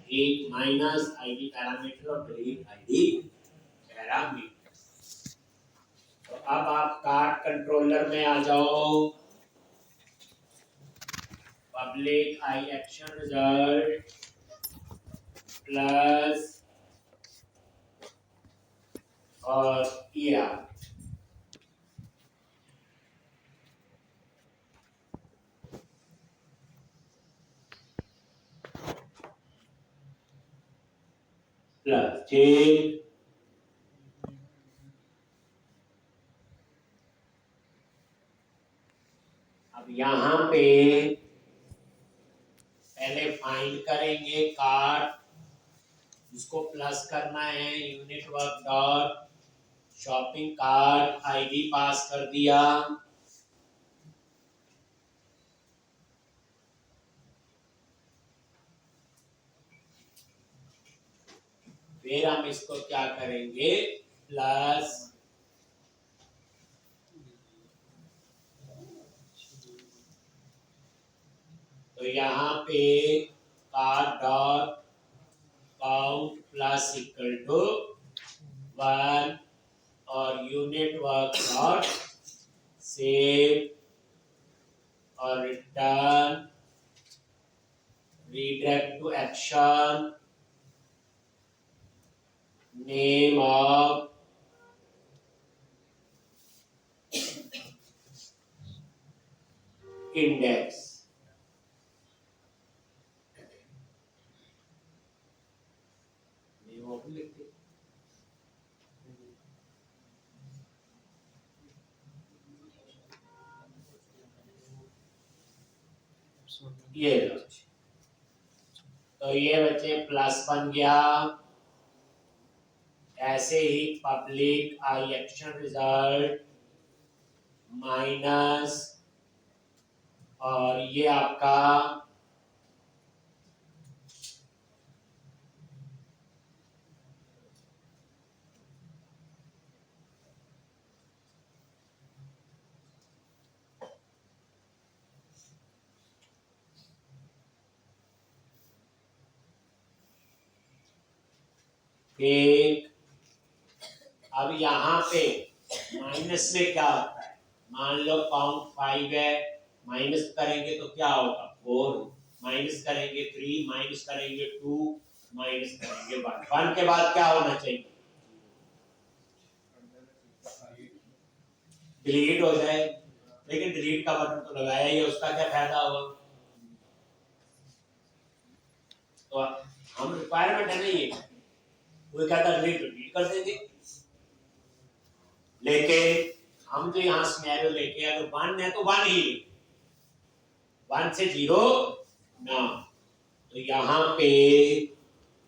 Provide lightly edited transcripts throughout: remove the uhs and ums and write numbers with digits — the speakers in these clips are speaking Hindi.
एक माइनस आईडी पैरामीटर और डिलीट आईडी पैरामीटर। तो अब आप कार्ड कंट्रोलर में आ जाओ। पब्लिक आई एक्शन रिजल्ट प्लस और ER प्लस ठीक। अब यहां पे पहले फाइंड करेंगे कार्ड, जिसको प्लस करना है unit work dot shopping card ID पास कर दिया। फिर हम इसको क्या करेंगे प्लस तो यहाँ पे card dot count plus equal to 1 और यूनिट वर्क डॉट सेव और return redirect to action name of index। name of लिखते ये लो। तो ये बच्चे प्लस बन गया। ऐसे ही पब्लिक आई एक्शन रिजल्ट माइनस और ये आपका एक। अब यहाँ पे माइनस में क्या होता है, मान लो काउंट 5 है, माइनस करेंगे तो क्या होगा 4, माइनस करेंगे 3, माइनस करेंगे 2, माइनस करेंगे 1। 1 के बाद क्या होना चाहिए, डिलीट हो जाए। लेकिन डिलीट का बटन तो लगाया ही है, उसका क्या फायदा होगा। तो हम रिक्वायरमेंट है नहीं है, वो कहता डिलीट कर देंगे। लेकिन हम जो यहाँ सिनेरियो लेके अगर 1 है तो 1 ही, 1 से 0 ना। तो यहाँ पे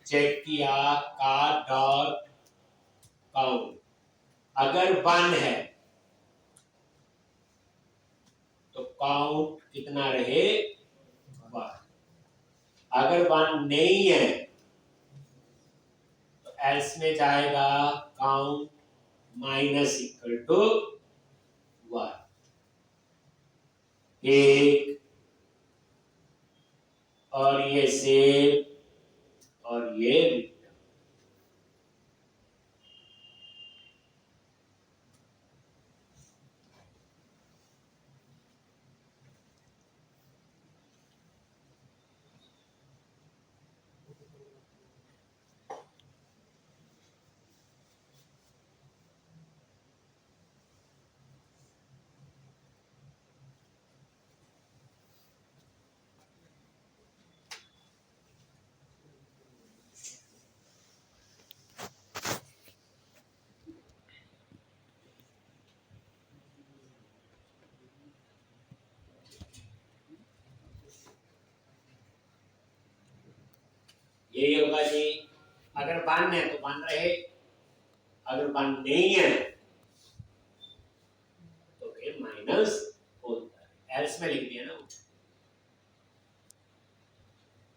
चेक किया कार डॉट काउंट, अगर 1 है तो काउंट कितना रहे 1। अगर 1 नहीं है तो एल्स में जाएगा काउंट माइनस इक्वल टू 1। एक और ये सेव और ये यही होगा जी। अगर 1 है तो 1 रहे, अगर 1 नहीं है तो फिर माइनस होता है, एल्स में लिख दिया ना।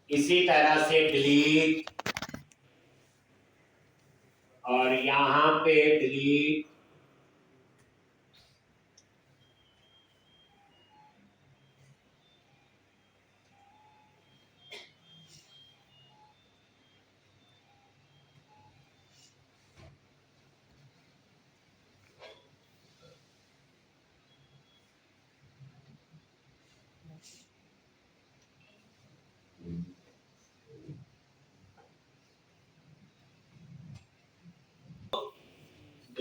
इसी तरह से डिलीट और यहां पे डिलीट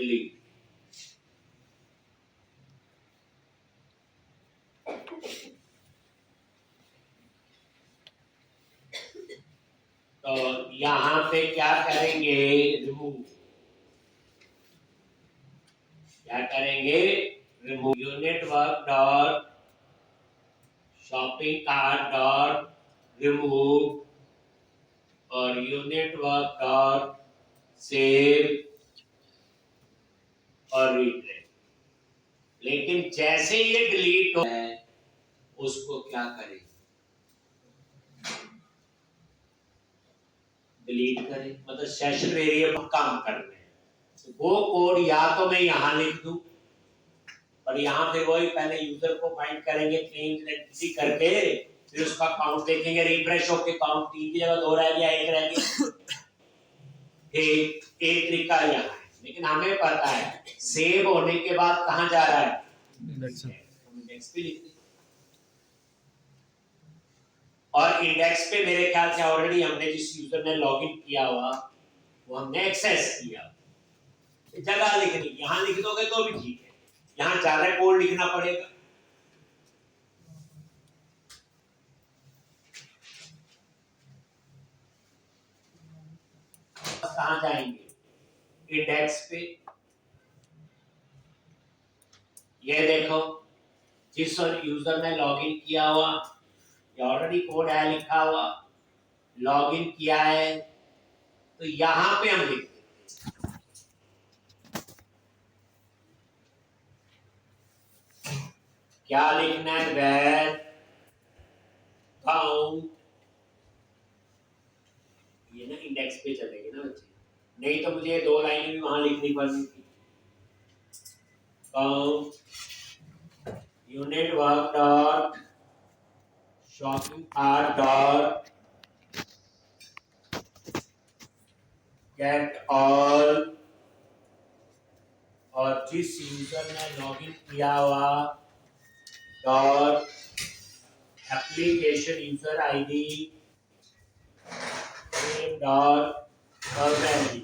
डिलीट। तो यहां पे क्या करेंगे, रिमूव। क्या करेंगे, remove. Unit work dot shopping cart dot remove और यूनिट वर्क डॉट सेव और रीट्रेस। लेकिन जैसे ये डिलीट हो है उसको क्या करें, डिलीट करें, मतलब सेशन वेरिएबल काम कर रहे हैं। तो वो कोड या तो मैं यहां लिख दूं, और यहां पे वही पहले यूजर को फाइंड करेंगे, क्लेम आइडेंटिटी करके फिर उसका काउंट देखेंगे, रिफ्रेश होके काउंट 3 की जगह 2 रह गया, 1 रह गया। एक तरीका यहाँ है, लेकिन हमें पता है सेव होने के बाद कहां जा रहा है, इंडेक्स पे लिख दें। और इंडेक्स पे मेरे ख्याल से ऑलरेडी हमने जिस यूजर ने लॉगिन किया हुआ वो हमने एक्सेस किया, जगह लिखनी, यहां लिख दोगे तो भी ठीक है, यहां ज्यादा कोड लिखना पड़ेगा। कहां जाएंगे, इंडेक्स पे। ये देखो जिस यूजर ने लॉगिन किया हुआ, ये ऑलरेडी कोड है लिखा हुआ, लॉगिन किया है, तो यहां पे हम लिखते क्या लिखना है, वेर काउंट, ये ना इंडेक्स पे चलेगी ना बच्चे, नहीं तो मुझे 2 लाइनें भी वहां लिखनी पड़नी थी। Count unit work dot shopping cart dot get all, और जिस यूजर ने लॉगिन किया हुआ dot application user ID dot value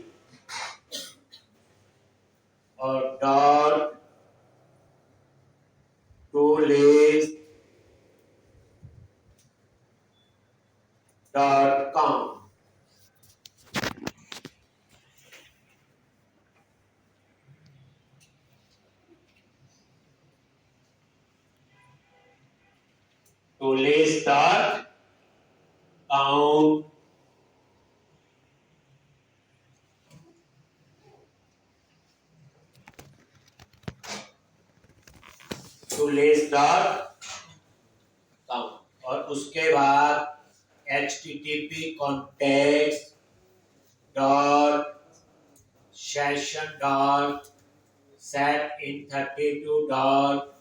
और dot to list dot count. To list dot count, to list dot count, और उसके बाद http context dot session dot set in 32 dot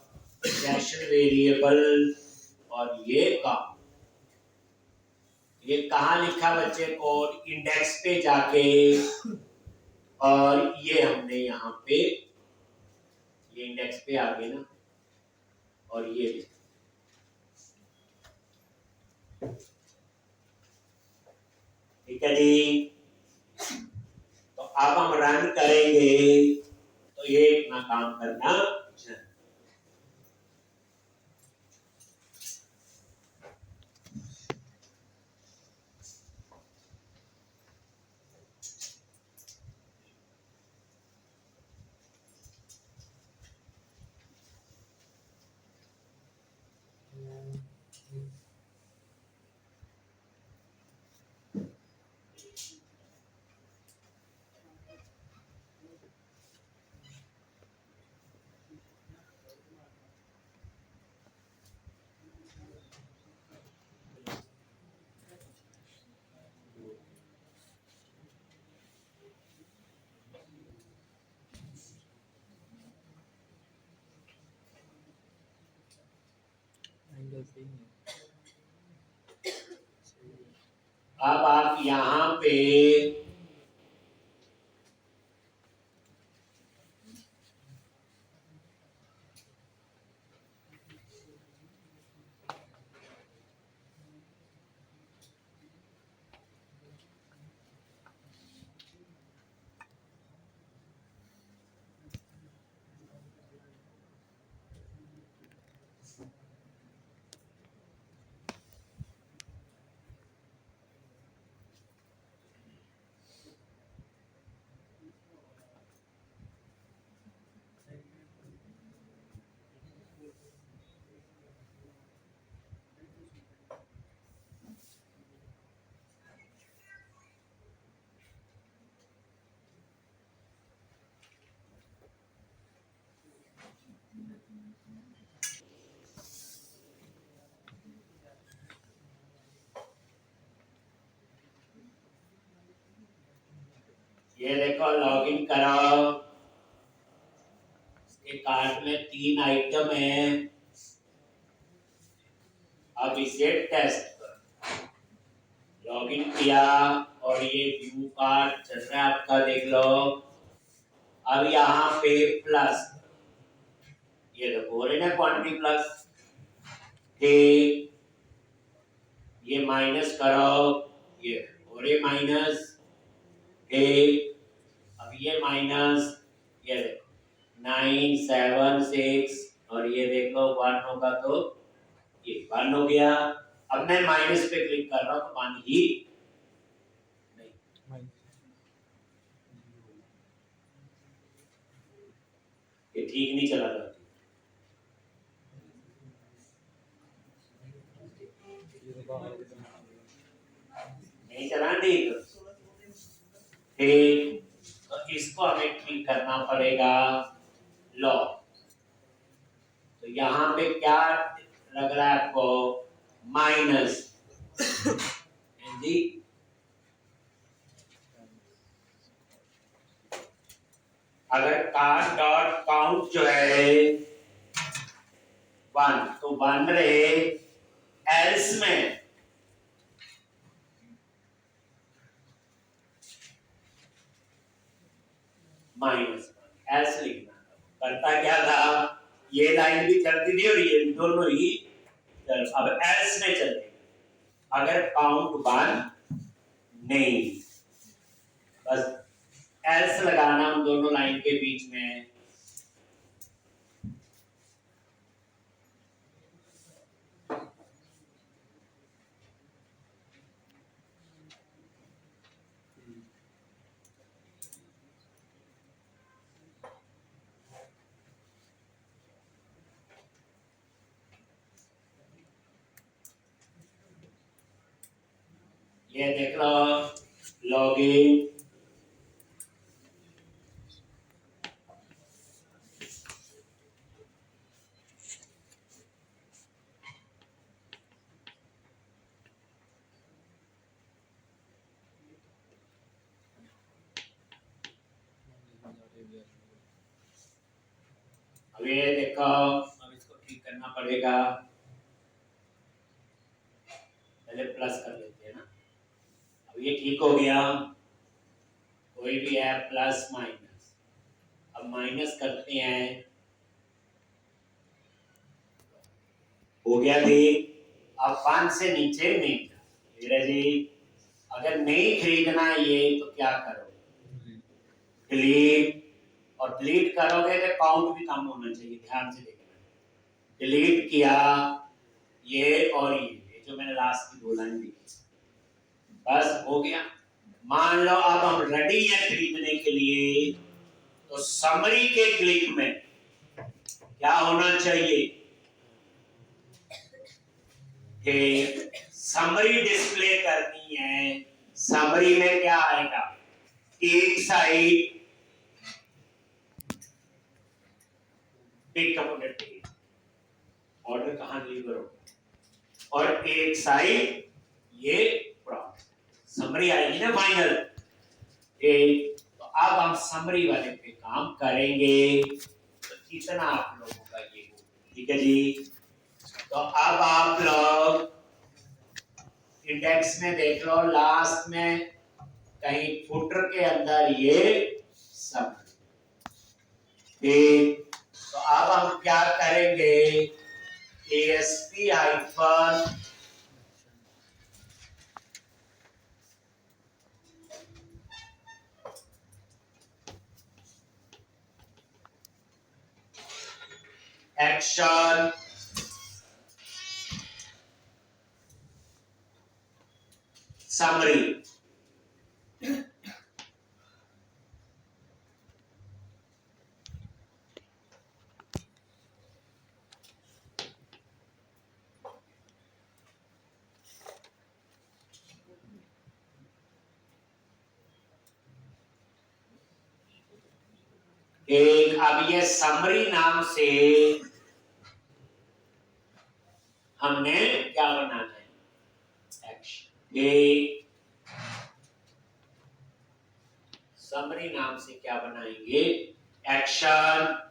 session variable, और ये काम ये कहाँ लिखा बच्चे, कोड इंडेक्स पे जाके, और ये हमने यहाँ पे ये इंडेक्स पे आ गए ना, और ये ठीक है जी। तो अब हम रन करेंगे तो ये इतना काम करना चाहिए। अब आप यहाँ पे ये देखो लॉगिन करो, इसके कार्ट में 3 आइटम है। अब इसे टेस्ट करो, लॉगिन किया और ये व्यू कार्ट चल रहा है आपका, देख लो। अब यहाँ पे प्लस, ये देखो हो रही ना क्वांटिटी प्लस, ठीक, ये माइनस करो, ये हो रही माइनस, ठीक। अब ये माइनस, ये देखो 9 7 6 और ये देखो 1 होगा तो ये 1 हो गया। अब मैं माइनस पे क्लिक कर रहा हूँ तो 1 ही नहीं, ये ठीक नहीं चला था, नहीं चला ठीक, ठीक। तो इसको हमें ठीक करना पड़ेगा, लो। तो यहाँ पे क्या लग रहा है आपको, माइनस जी। अगर कार डॉट काउंट जो है 1 तो 1 रहे, एल्स में माइनस, एल्स लिखना। करता क्या था, ये लाइन भी चलती थी और ये दोनों ही अब एल्स में चलेगा। अगर काउंट 1 नहीं, बस एल्स लगाना उन दोनों लाइन के बीच में। ये देख लो, लॉगिन, अब ये देखो, अब इसको ठीक करना पड़ेगा, पहले प्लस कर लेते हैं ना। अब ये ठीक हो गया, कोई भी है प्लस माइनस, अब माइनस करते हैं, हो गया जी। अब 1 से नीचे नहीं, जी अगर नहीं खरीदना ये तो क्या करो, डिलीट, और डिलीट करोगे तो काउंट भी कम होना चाहिए, ध्यान से देखना। डिलीट किया ये और ये जो मैंने लास्ट की 2 लाइन दी, बस हो गया। मान लो अब हम रेडी है खरीदने के लिए, तो समरी के क्लिक में क्या होना चाहिए कि समरी डिस्प्ले करनी है। समरी में क्या आएगा, एक side pick up page, order कहां डिलीवर हो, और एक साइड ये प्रॉडक्ट, समरी आएगी ना फाइनल। तो अब हम समरी वाले पे काम करेंगे, तो कितना आप लोगों का ये हो, ठीक है जी। तो अब आप लोग इंडेक्स में देख लो, लास्ट में कहीं फुटर के अंदर ये समरी, ठीक। तो अब हम क्या करेंगे, ASP हाइफन एक्शन समरी, एक। अब ये समरी नाम से हमने क्या बनाना है, एक्शन, एक समरी नाम से क्या बनाएंगे, एक्शन।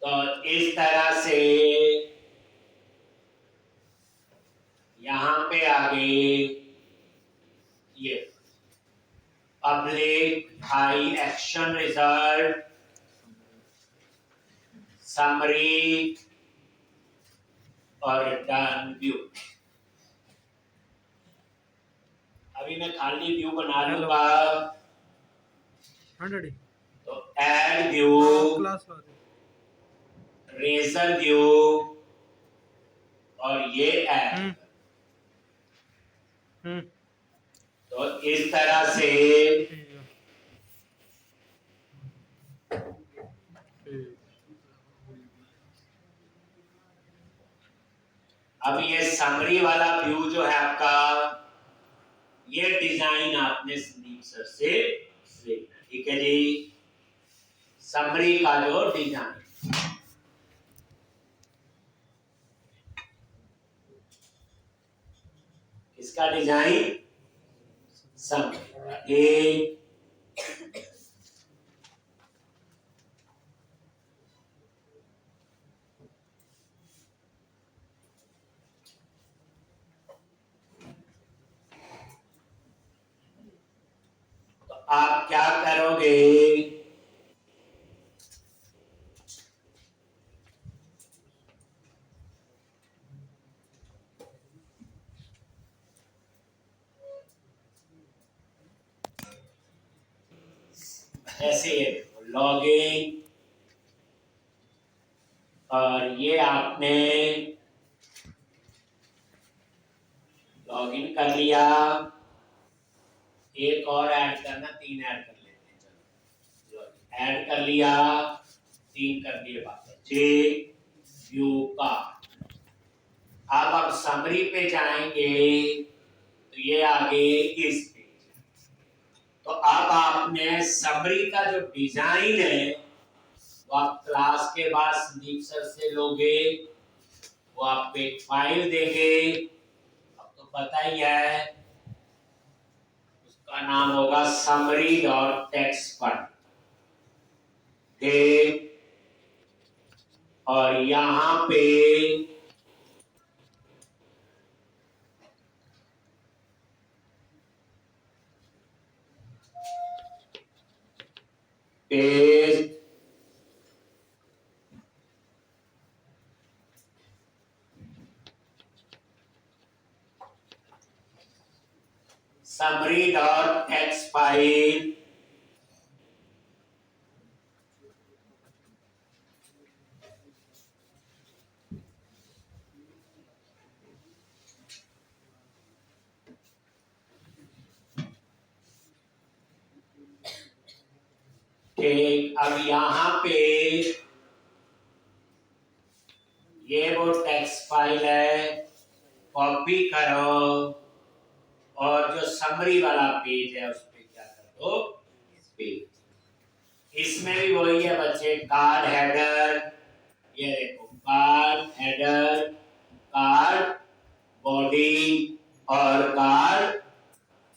तो इस तरह से यहां पे आगे ये public high action result summary और रिटर्न व्यू। अभी मैं खाली व्यू बना लूंगा। तो एड व्यू, रेजर व्यू और ये एड। तो इस तरह से अब ये समरी वाला व्यू जो है आपका, ये डिजाइन आपने संदीप सर से सीखा, ठीक है जी। समरी का जो डिजाइन, इसका डिजाइन समरी। तो आप क्या करोगे, ऐसे लॉगिन, और ये आपने लॉगिन कर लिया। एक और ऐड करना, 3 ऐड कर लेते हैं। चलो ऐड कर लिया, 3 कर दिए बात जे व्यू का। अब समरी पे जाएंगे तो ये आगे इस पेज। तो अब आपने समरी का जो डिजाइन है वो आप क्लास के बाद संदीप सर से लोगे, वो आपको एक फाइल देंगे। अब तो पता ही है, उसका नाम होगा summary.txt और यहां पे पेज summary.txt फाइल, ठीक। अब यहां पे ये वो टेक्स्ट फाइल है, कॉपी करो और जो समरी वाला पेज है उस पे क्या कर दो, पेज। इसमें भी वही है बच्चे, कार्ड हेडर, ये देखो कार्ड हेडर, कार्ड बॉडी और कार्ड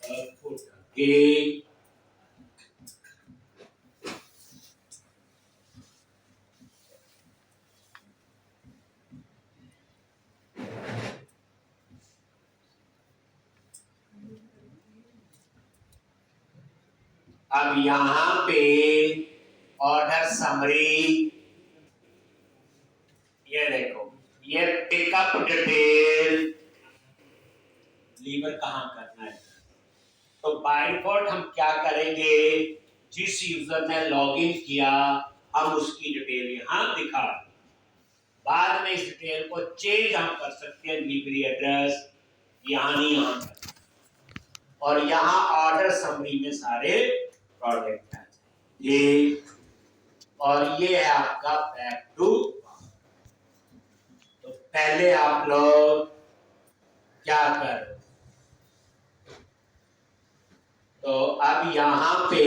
फुटर। अब यहां पे ऑर्डर समरी, ये देखो, ये पिकअप डिटेल, लीवर कहां करना है। तो बाय डिफॉल्ट हम क्या करेंगे, जिस यूजर ने लॉगिन किया हम उसकी डिटेल यहां दिखा, बाद में इस डिटेल को चेंज हम कर सकते हैं, डिलीवरी एड्रेस यहां नहीं, यहां कर, और यहां ऑर्डर समरी में सारे प्रोडक्ट हैं ये। और ये है आपका बैक टू। तो पहले आप लोग क्या करो, तो अब यहां पे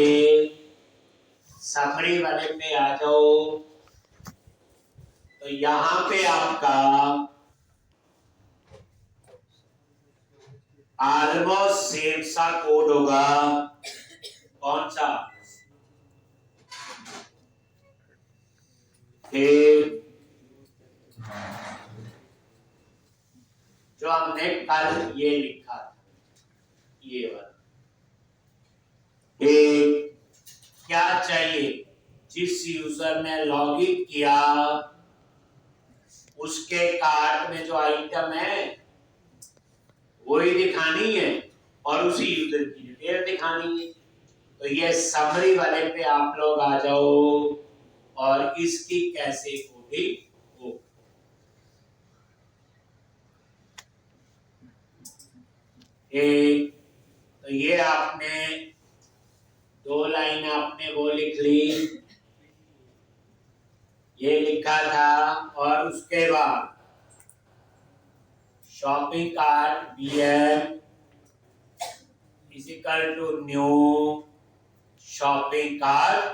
समरी वाले पे आ जाओ। तो यहां पे आपका ऑलमोस्ट सेम सा कोड होगा। कौन सा? जो हमने कल ये लिखा था, ये वाला। क्या चाहिए? जिस यूजर ने लॉगिन किया उसके कार्ट में जो आइटम है वही दिखानी है और उसी यूजर की डिटेल दिखानी है। तो ये समरी वाले पे आप लोग आ जाओ और इसकी कैसे कोडिंग हो। तो ये आपने 2 लाइन आपने वो लिख ली, ये लिखा था। और उसके बाद shopping cart BM equal to new shopping cart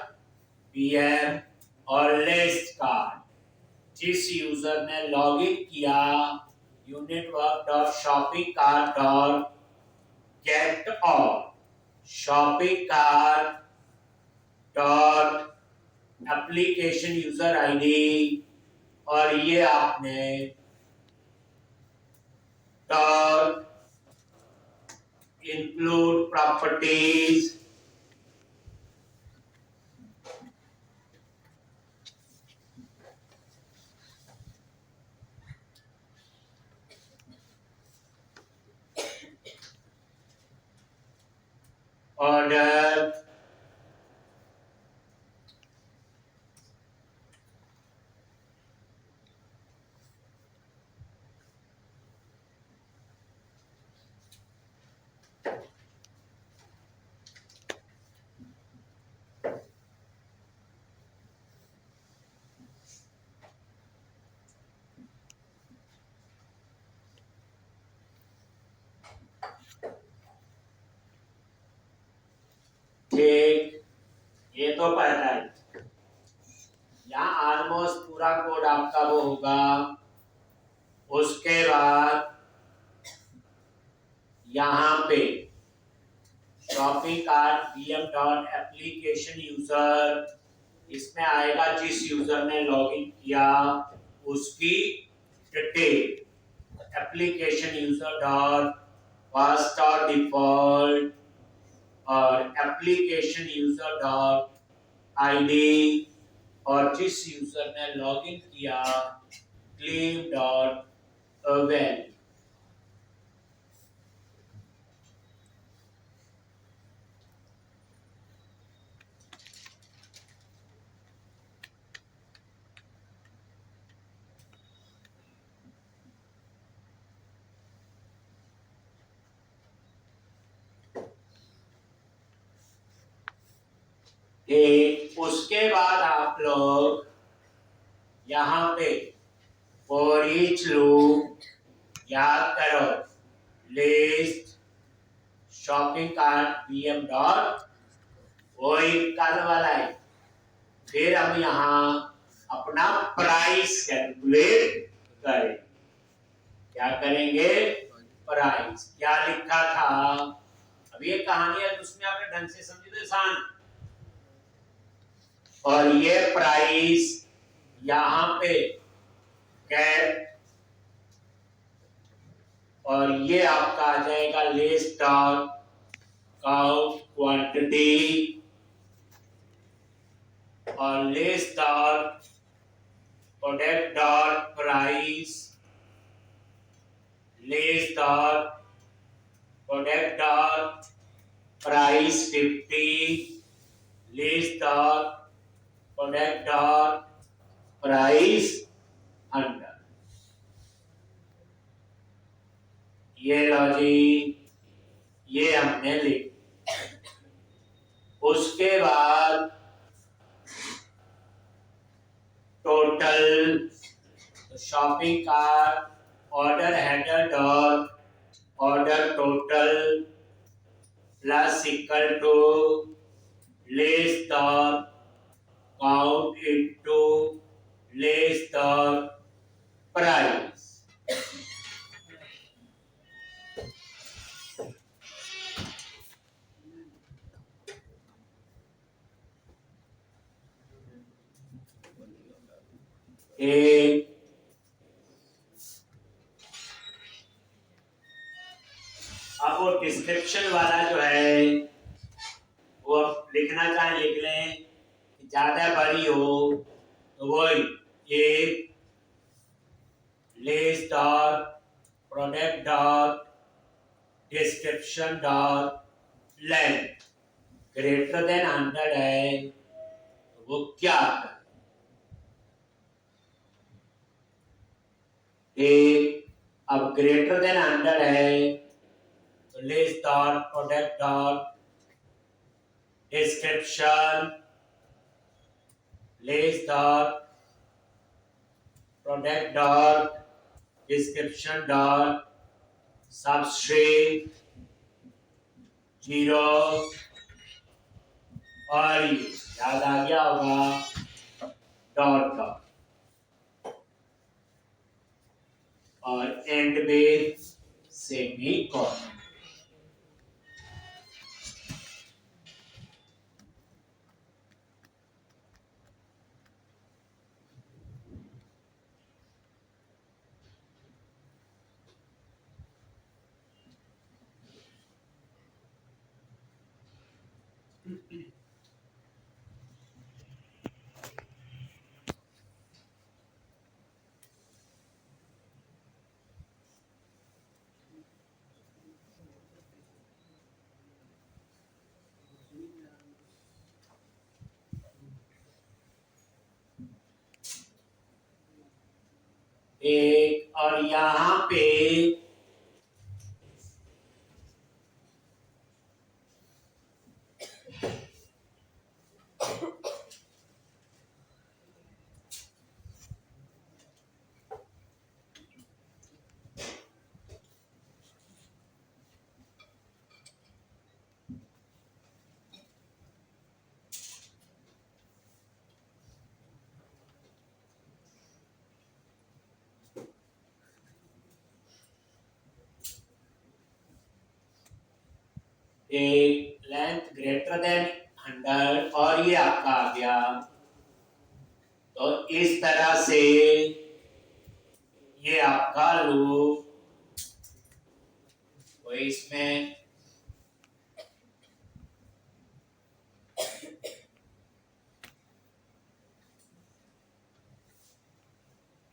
BM और लिस्ट कार्ट। जिस यूजर ने लॉगिन किया unit work dot shopping cart dot get और shopping cart dot application user ID, और ये आपने डॉट इंक्लूड प्रॉपर्टीज ऑर्डर ठीक, ये तो पता है। यहाँ ऑलमोस्ट पूरा कोड आपका वो होगा। उसके बाद यहाँ पे shopping cart BM dot application user, इसमें आएगा जिस यूजर ने लॉगिन किया उसकी detail. Application user dot first और डिफॉल्ट और एप्लीकेशन यूजर डॉट आईडी, और जिस यूजर ने लॉगिन किया क्लेम डॉट वैल्यू। उसके बाद आप लोग यहाँ पे फॉर ईच लूप याद करो, list shopping cart BM dot, वही कल वाला है। फिर हम यहाँ अपना प्राइस कैलकुलेट करें। क्या करेंगे? प्राइस। क्या लिखा था? अब ये कहानी है, उसमें आपने ढंग से समझी तो आसान। और ये प्राइस यहाँ पे कैट, और ये आपका आ जाएगा लिस्ट डॉट काउंट क्वांटिटी, और list dot product dot price, list dot product dot price 50, list dot product dot price 100। ये लॉजिक ये हमने लिख। उसके बाद टोटल, तो shopping cart order header dot order total plus equal to less the count into less the price. एक अब वो डिस्क्रिप्शन वाला जो है वो लिखना चाहे लिख लें, ज्यादा बड़ी हो तो वो एक less dot product dot description dot length greater than 100 है तो वो क्या आता है? एक अब ग्रेटर देन 100 है तो less dot product dot description less dot product dot description dot substring 0 और ये याद आ गया होगा डॉट डॉट और एंड में सेमीकोलन। एक और यहाँ पे एक लेंथ ग्रेटर देन 100 और ये आपका आ गया। तो इस तरह से ये आपका लूप तो इसमें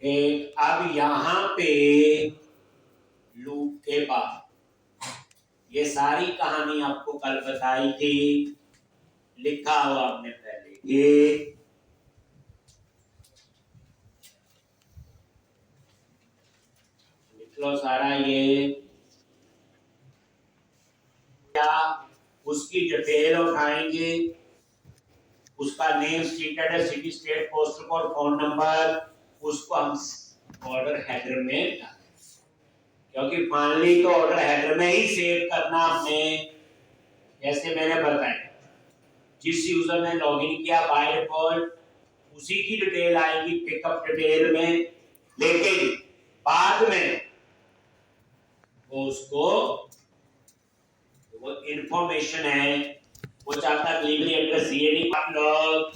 एक अब यहां पे लूप के बाद ये सारी कहानी आपको कल बताई थी, लिखा हुआ आपने पहले ये लिख लो सारा ये क्या उसकी डिटेल उठाएंगे, उसका नेम स्टेटेड है, city state postal code phone number, उसको हम ऑर्डर हेडर में, क्योंकि फाइनली तो ऑर्डर हेडर में ही सेव करना हमने, जैसे मैंने बताया जिस यूजर ने लॉगिन किया बाय डिफॉल्ट उसी की डिटेल आएगी पिकअप डिटेल में, लेकिन बाद में वो उसको वो इंफॉर्मेशन है वो चाहता डिलीवरी एड्रेस ये नहीं मतलब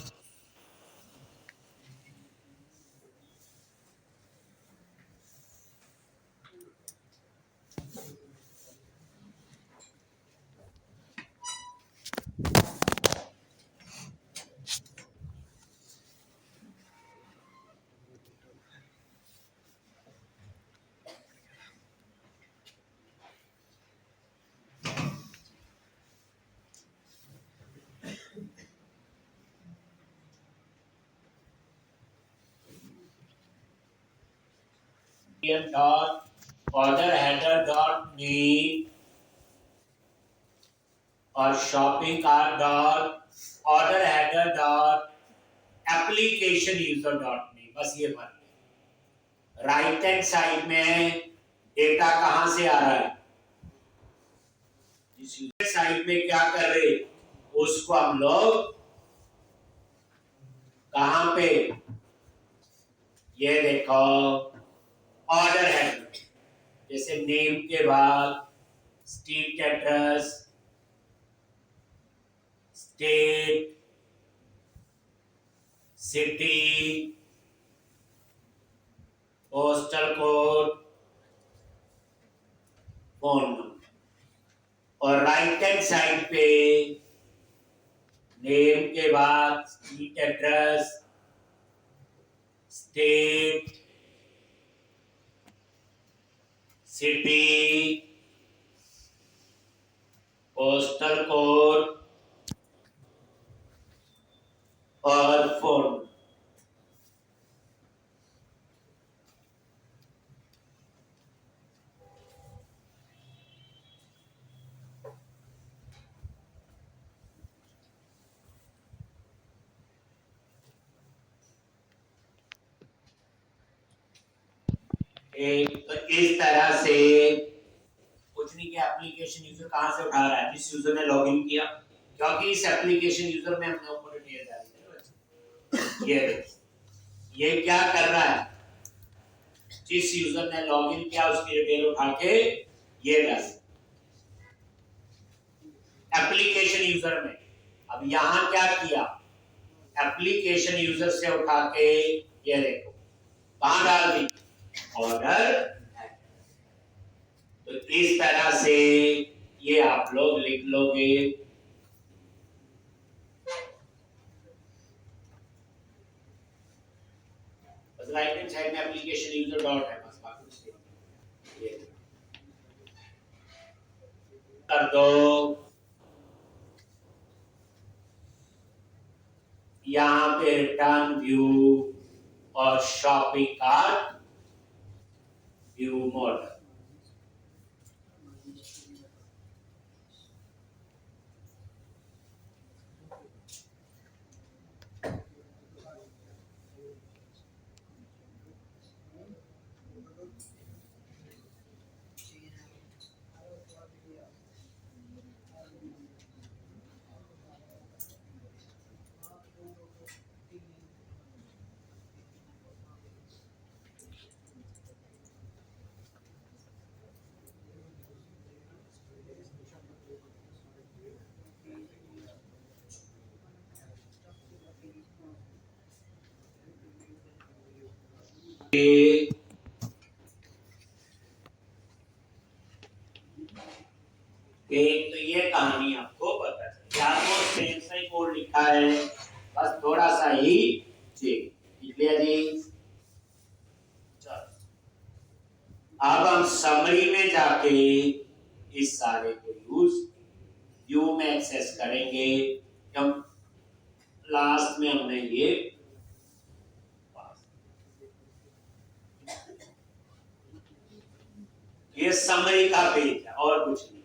dot order header dot name और shopping cart dot order header dot application user dot name, बस ये फर्क है। राइट हैंड साइड में डेटा कहां से आ रहा है, इस यूजर साइड में क्या कर रहे उसको हम लोग कहां पे, ये देखो ऑर्डर है, जैसे नेम के बाद street address, state, city, postal code, phone number, और राइट हैंड साइड पे नेम के बाद street address, state, city, postal code और फोन। तो इस तरह से कुछ नहीं कि एप्लीकेशन यूजर कहां से उठा रहा है, जिस यूजर ने लॉगिन किया, क्योंकि इस एप्लीकेशन यूजर में हमने ऊपर डिटेल डाली है। ये क्या कर रहा है, जिस यूजर ने लॉगिन किया उसकी डिटेल उठा के ये डाल एप्लीकेशन यूजर में। अब यहां क्या किया, एप्लीकेशन यूजर से उठा के ये देखो कहां डाल दी, ऑर्डर। तो इस तरह से ये आप लोग लिख लोगे। राइट हैंड साइड में एप्लीकेशन यूजर डॉट है, बस बाकी कुछ नहीं, ये कर दो। यहां पे रिटर्न व्यू और शॉपिंग कार्ट व्यू मॉडल। तो ये कहानी आपको पता चली, या तो सेम सही कोड लिखा है, बस थोड़ा सा ही चेक लिख लिया जी। चलो अब हम समरी में जाके इस सारे को यूज व्यू में एक्सेस करेंगे। हम लास्ट में हमने ये समरी का पेज है और कुछ नहीं।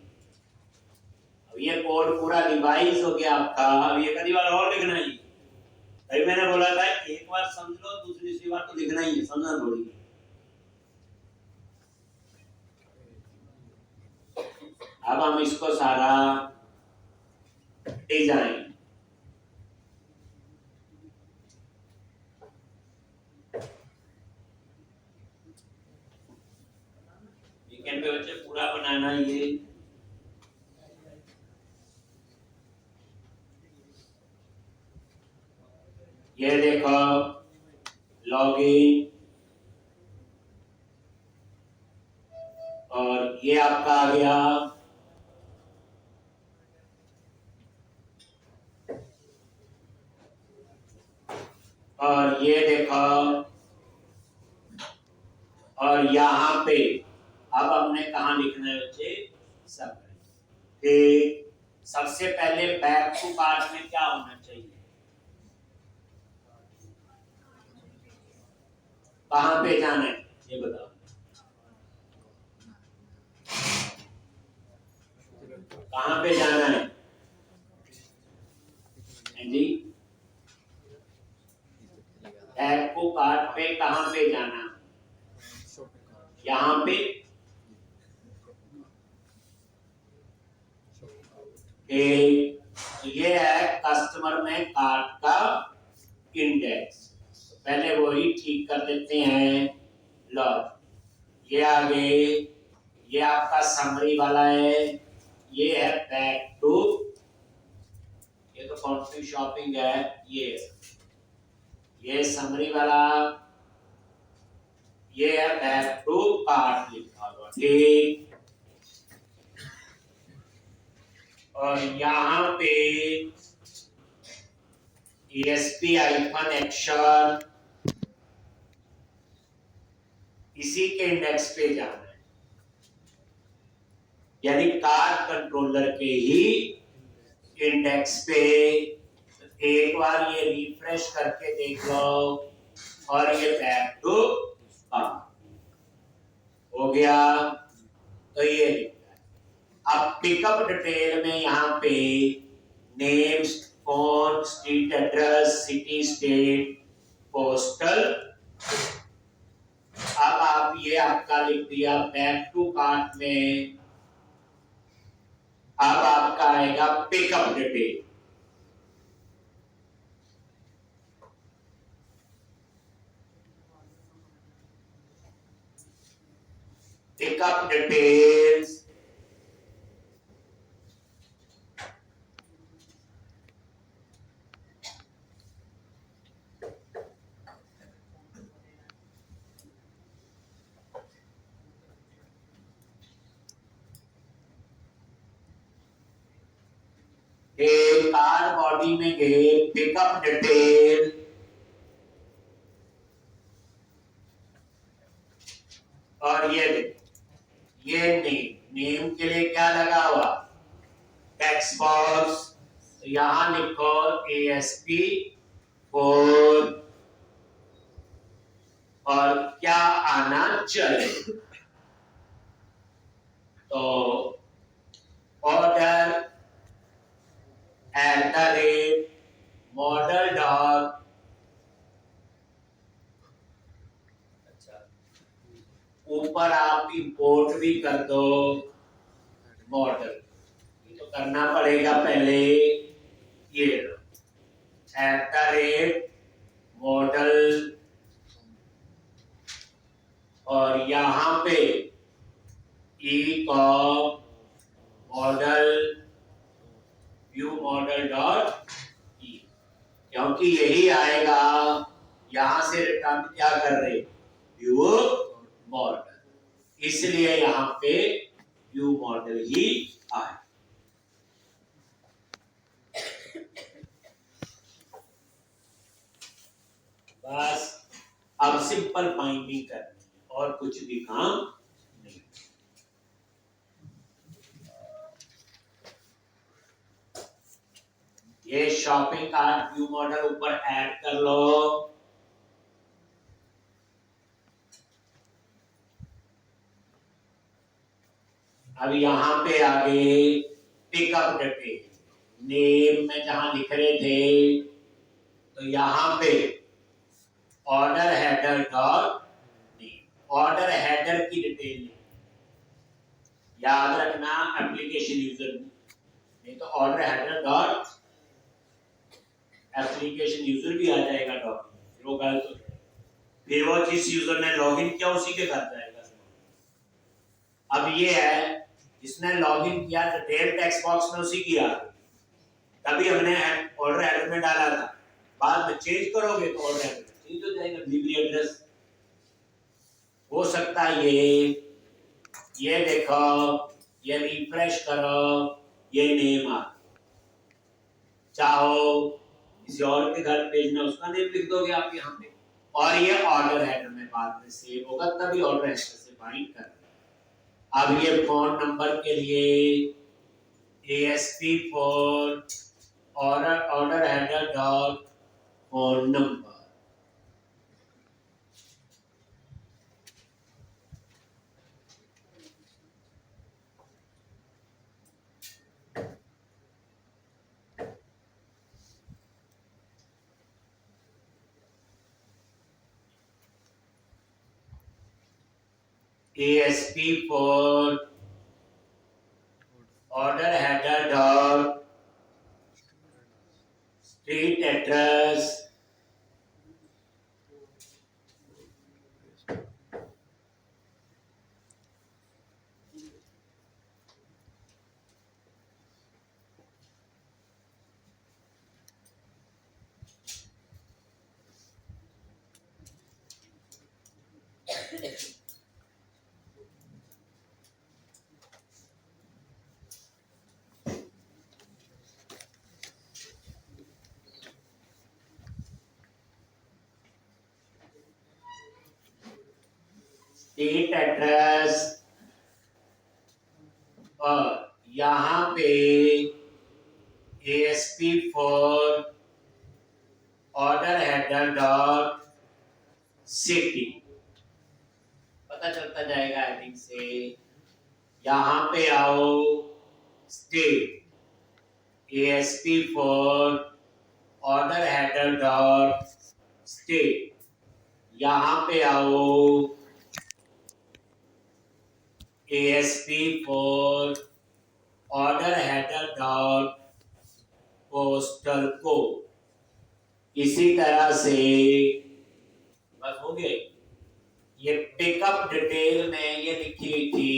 अब ये कोड पूरा रिवाइज हो गया आपका, अब ये कई बार और लिखना ही, भाई मैंने बोला था एक बार समझ लो, दूसरी बार तो लिखना ही है, समझना थोड़ी। अब हम इसको सारा डिजाइन वीकेंड पे बच्चे पूरा बनाना ये देखो लॉगिन, और ये आपका आ गया और ये देखो, और यहाँ पे अब हमने कहा लिखना है बच्चे, सब सबसे पहले बैक टू पार्ट में क्या होना चाहिए, कहां पे जाना है ये बताओ, कहां पे जाना है जी, बैग को कार्ट पे कहाँ पे जाना, यहाँ पे ये है कस्टमर में कार्ट का इंडेक्स। पहले वही ठीक कर देते हैं। लो ये आगे, ये आपका समरी वाला है, ये है बैक टू, ये तो कौन सी शॉपिंग है, ये समरी वाला, ये है बैक टू कार्ट लिखा हुआ, ठीक। और यहाँ पे ESP आइकन एक्शन, इसी के इंडेक्स पे जाना है, यानी कार्ट कंट्रोलर के ही इंडेक्स पे। एक बार ये रिफ्रेश करके देख लो और ये बैक टू हो गया। तो ये अब पिकअप डिटेल में यहाँ पे name, phone, street address, city, state, postal. अब आप ये आपका लिख दिया बैक टू कार्ट में। अब आपका आएगा pickup detail, pickup details, car body में गए पिकअप डिटेल, और ये नेम के लिए क्या लगा हुआ, टेक्स्ट बॉक्स, तो यहां लिखो ASP 4 और क्या आना चाहिए, तो ऑर्डर @model डॉट, ऊपर आप इंपोर्ट भी कर दो मॉडल, तो करना पड़ेगा पहले, ये @model, और यहाँ पे मॉडल व्यू मॉडल डॉट, क्योंकि यही आएगा, यहां से रिटर्न क्या कर रहे, व्यू मॉडल, इसलिए यहाँ पे व्यू मॉडल ही आए। बस अब सिंपल बाइंडिंग करनी है और कुछ भी काम नहीं। ये शॉपिंग कार्ट व्यू मॉडल ऊपर ऐड कर लो, अब यहां पे आगे पिकअप डिटेल, नेम में जहां लिख रहे थे, तो यहां पे order header dot name, order header की डिटेल याद रखना, एप्लीकेशन यूजर नहीं तो order header dot application user भी आ जाएगा डॉट, वो गलत हो जाएगा, फिर वो जिस यूजर ने लॉगिन किया उसी के साथ जाएगा। अब ये है जिसने लॉगिन किया डिटेल टेक्स्ट बॉक्स में उसी की आ गई, तभी हमने ऑर्डर हेडर में डाला था, बाद में चेंज करोगे तो ऑर्डर हेडर चेंज हो जाएगा, डिलीवरी एड्रेस हो सकता है ये देखो, ये रिफ्रेश करो, ये नेम आ, चाहो किसी और के घर भेजना उसका नेम लिख दोगे आप यहाँ पे, और ये ऑर्डर हेडर में बाद में सेव होगा, तभी ऑर्डर हेडर से बाइंड कर। अब ये फोन नंबर के लिए ASP 4 order header dot phone number, ASP for order header dot street address street address और यहाँ पे ASP for order header dot city पता चलता जाएगा हेडिंग से। यहाँ पे आओ state ASP for order header dot state, यहाँ पे आओ ASP for order header dot postal code. इसी तरह से बस हो गए। ये पिकअप डिटेल में ये लिखी हुई थी,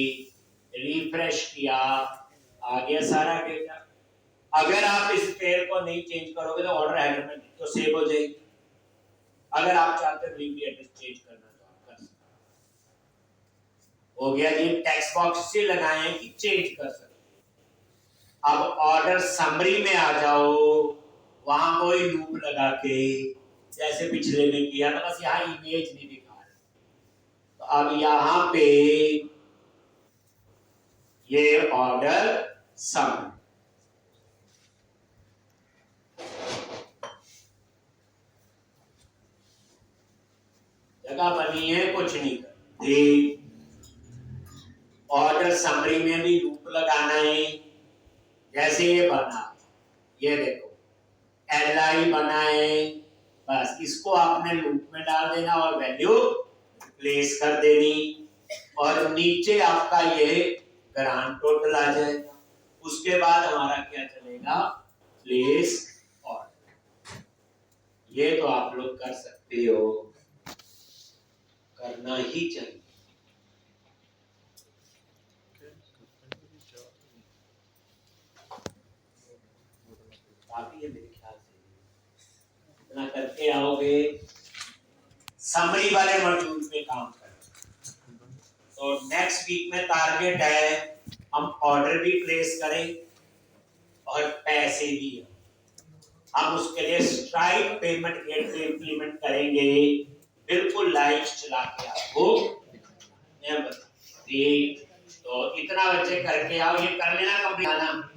रिफ्रेश किया, आ गया सारा डेटा। अगर आप इस पेयर को नहीं चेंज करोगे तो ऑर्डर हेडर में तो सेव हो जाएगी। अगर आप चाहते हो डिलीवरी एड्रेस चेंज करना तो आप कर सकते हो गया जी। टेक्स्ट बॉक्स से लगाएं कि चेंज कर सकते। अब ऑर्डर समरी में आ जाओ, वहां कोई लूप लगा के जैसे पिछले में किया था, बस यहाँ इमेज नहीं दिखा रहा। तो अब यहाँ पे ये ऑर्डर समरी जगह बनी है, कुछ नहीं करते। ऑर्डर समरी में भी लूप लगाना है। जैसे ये बना, ये देखो LI बना है, बस इसको आपने लूप में डाल देना और वैल्यू प्लेस कर देनी और नीचे आपका ये ग्रांड टोटल आ जाएगा। उसके बाद हमारा क्या चलेगा, प्लेस ऑर्डर। ये तो आप लोग कर सकते हो, करना ही चाहिए। काफी है मेरे ख्याल से, इतना करके आओगे समरी वाले मॉड्यूल पे काम करें। तो नेक्स्ट वीक में टारगेट है हम ऑर्डर भी प्लेस करें और पैसे भी। हम उसके लिए स्ट्राइप पेमेंट गेटवे इंप्लीमेंट करेंगे, बिल्कुल लाइव चला के आपको मैं बता। तो इतना बच्चे करके आओ, ये कर लेना कंप्लीट आना।